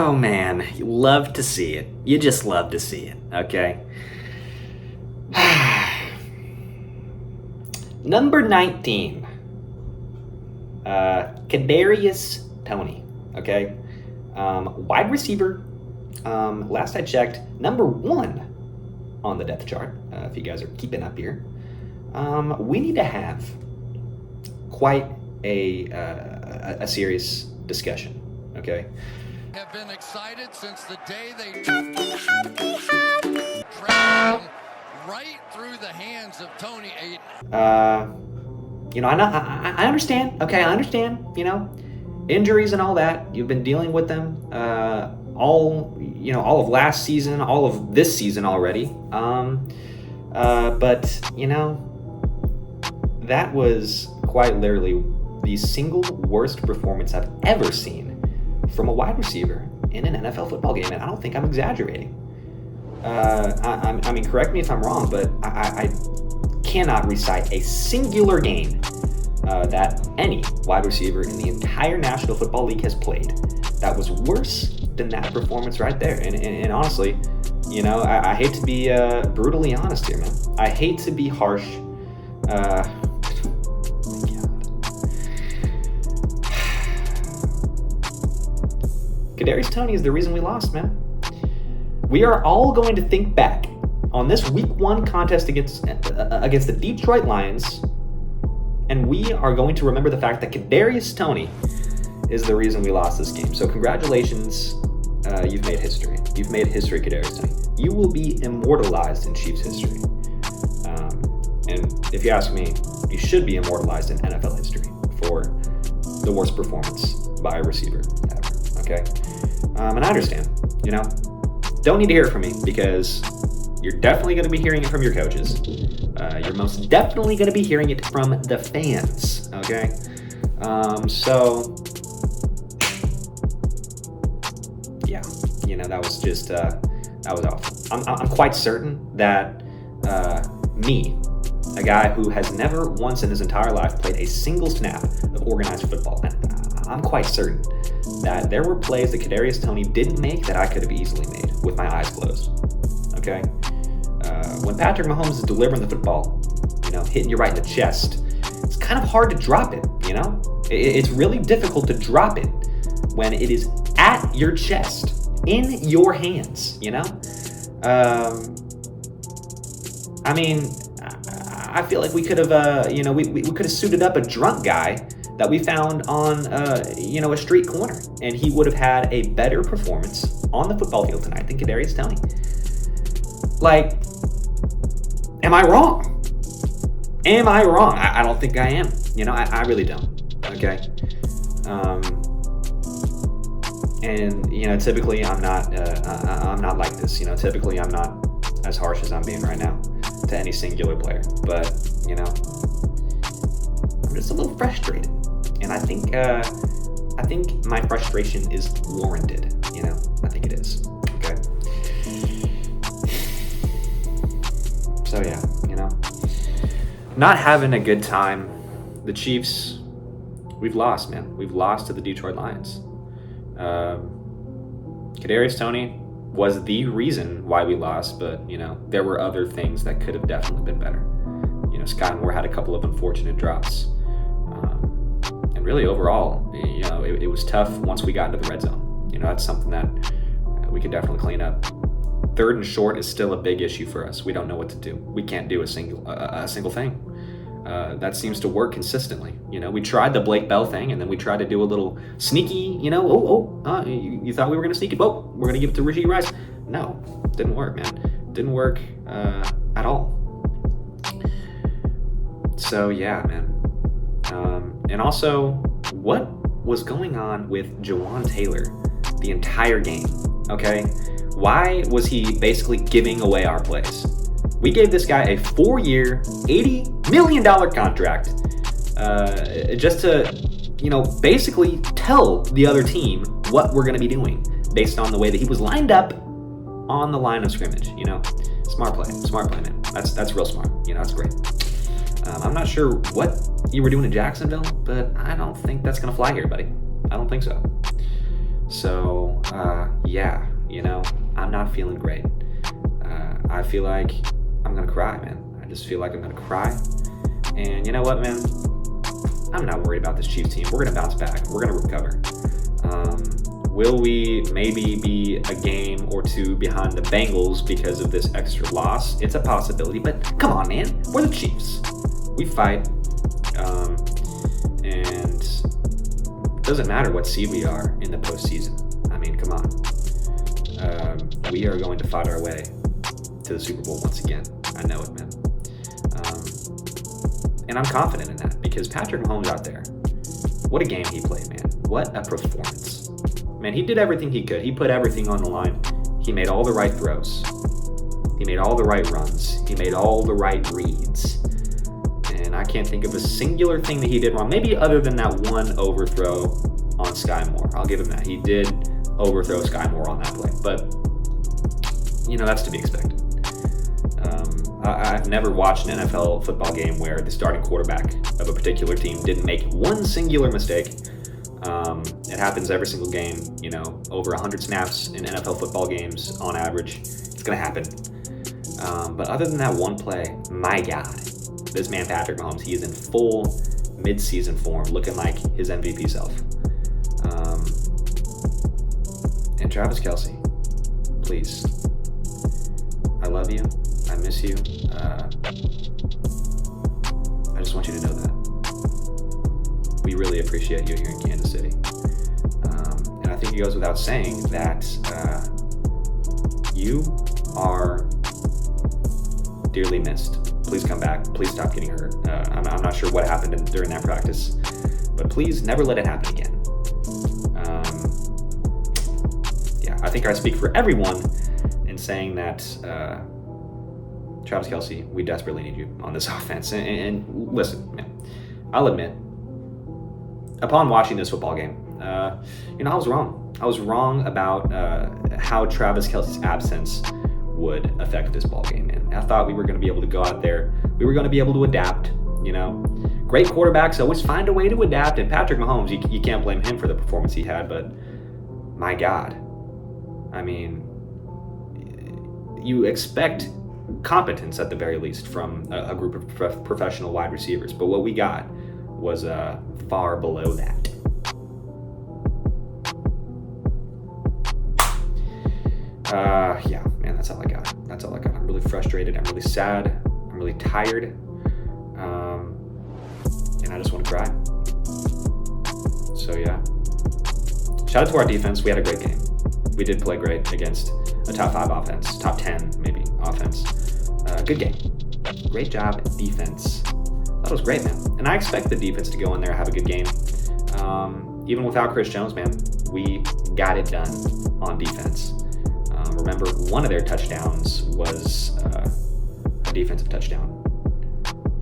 Oh man, you love to see it. You just love to see it, okay? Number 19, Kadarius Toney, okay? Wide receiver, last I checked, number 1 on the depth chart, if you guys are keeping up here. We need to have quite a serious discussion, okay? Have been excited since the day they dragged him right through the hands of Toney. I understand. Okay, I understand. Injuries and all that. You've been dealing with them all of last season, all of this season already. But that was quite literally the single worst performance I've ever seen from a wide receiver in an NFL football game, and I don't think I'm exaggerating. I mean, correct me if I'm wrong, but I cannot recite a singular game that any wide receiver in the entire National Football League has played that was worse than that performance right there. And honestly, I hate to be brutally honest here, man. I hate to be harsh. Kadarius Toney is the reason we lost, man. We are all going to think back on this Week 1 contest against the Detroit Lions, and we are going to remember the fact that Kadarius Toney is the reason we lost this game. So congratulations, you've made history. You've made history, Kadarius Toney. You will be immortalized in Chiefs history. And if you ask me, you should be immortalized in NFL history for the worst performance by a receiver ever. Okay? And I understand, don't need to hear it from me because you're definitely going to be hearing it from your coaches. You're most definitely going to be hearing it from the fans, okay? So, yeah, that was just, that was awful. I'm quite certain that me, a guy who has never once in his entire life played a single snap of organized football, I'm quite certain that there were plays that Kadarius Toney didn't make that I could have easily made with my eyes closed, okay? When Patrick Mahomes is delivering the football, hitting you right in the chest, it's kind of hard to drop it, It's really difficult to drop it when it is at your chest, in your hands, I mean, I feel like we could have, we could have suited up a drunk guy that we found on, a street corner, and he would have had a better performance on the football field tonight than Kadarius Toney. Like, am I wrong? Am I wrong? I don't think I am. I really don't. Okay. And typically I'm not like this. Typically I'm not as harsh as I'm being right now to any singular player. But I'm just a little frustrated. And I think my frustration is warranted. I think it is. Okay. So yeah, not having a good time. The Chiefs, we've lost, man. We've lost to the Detroit Lions. Kadarius Toney was the reason why we lost, but there were other things that could have definitely been better. Sky Moore had a couple of unfortunate drops. And really overall, it was tough once we got into the red zone. That's something that we could definitely clean up. 3rd and short is still a big issue for us. We don't know what to do. We can't do a single thing. That seems to work consistently. We tried the Blake Bell thing, and then we tried to do a little sneaky, you thought we were going to sneak it. Oh, we're going to give it to Rashee Rice. No, didn't work, man. Didn't work at all. So, yeah, man. And also, what was going on with Jawan Taylor the entire game, okay? Why was he basically giving away our plays? We gave this guy a 4-year, $80 million contract just to, basically tell the other team what we're going to be doing based on the way that he was lined up on the line of scrimmage, Smart play, man. That's real smart. That's great. I'm not sure what you were doing in Jacksonville, but I don't think that's going to fly here, buddy. I don't think so. So, yeah, I'm not feeling great. I feel like I'm going to cry, man. I just feel like I'm going to cry. And you know what, man? I'm not worried about this Chiefs team. We're going to bounce back. We're going to recover. Will we maybe be a game or two behind the Bengals because of this extra loss? It's a possibility, but come on, man. We're the Chiefs. We fight. And it doesn't matter what seed we are in the postseason. I mean, come on. We are going to fight our way to the Super Bowl once again. I know it, man. And I'm confident in that because Patrick Mahomes out there, what a game he played, man. What a performance. Man, he did everything he could. He put everything on the line. He made all the right throws. He made all the right runs. He made all the right reads. And I can't think of a singular thing that he did wrong. Maybe other than that one overthrow on Sky Moore. I'll give him that. He did overthrow Sky Moore on that play. But, that's to be expected. I've never watched an NFL football game where the starting quarterback of a particular team didn't make one singular mistake. It happens every single game, over 100 snaps in NFL football games on average. It's going to happen. But other than that one play, my God, this man Patrick Mahomes, he is in full mid-season form, looking like his MVP self. And Travis Kelce, please, I love you. I miss you. I just want you to know that. We really appreciate you here in Kansas City. And I think it goes without saying that you are dearly missed. Please come back. Please stop getting hurt. I'm not sure what happened during that practice, but please never let it happen again. I think I speak for everyone in saying that Travis Kelce, we desperately need you on this offense. And listen, man, I'll admit, upon watching this football game, I was wrong. I was wrong about how Travis Kelce's absence would affect this ball game, man. I thought we were going to be able to go out there. We were going to be able to adapt, Great quarterbacks always find a way to adapt, and Patrick Mahomes, you can't blame him for the performance he had, but my God. I mean, you expect competence at the very least from a group of professional wide receivers, but what we got was far below that. Man, that's all I got. I'm really frustrated. I'm really sad. I'm really tired. And I just want to cry. So, yeah. Shout out to our defense. We had a great game. We did play great against a top 5 offense, top 10 maybe offense. Good game. Great job, defense. That was great, man. And I expect the defense to go in there and have a good game. Even without Chris Jones, man, we got it done on defense. Remember, one of their touchdowns was a defensive touchdown.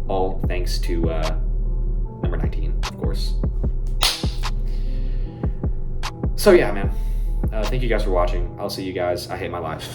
All thanks to number 19, of course. So yeah, man. Thank you guys for watching. I'll see you guys. I hate my life.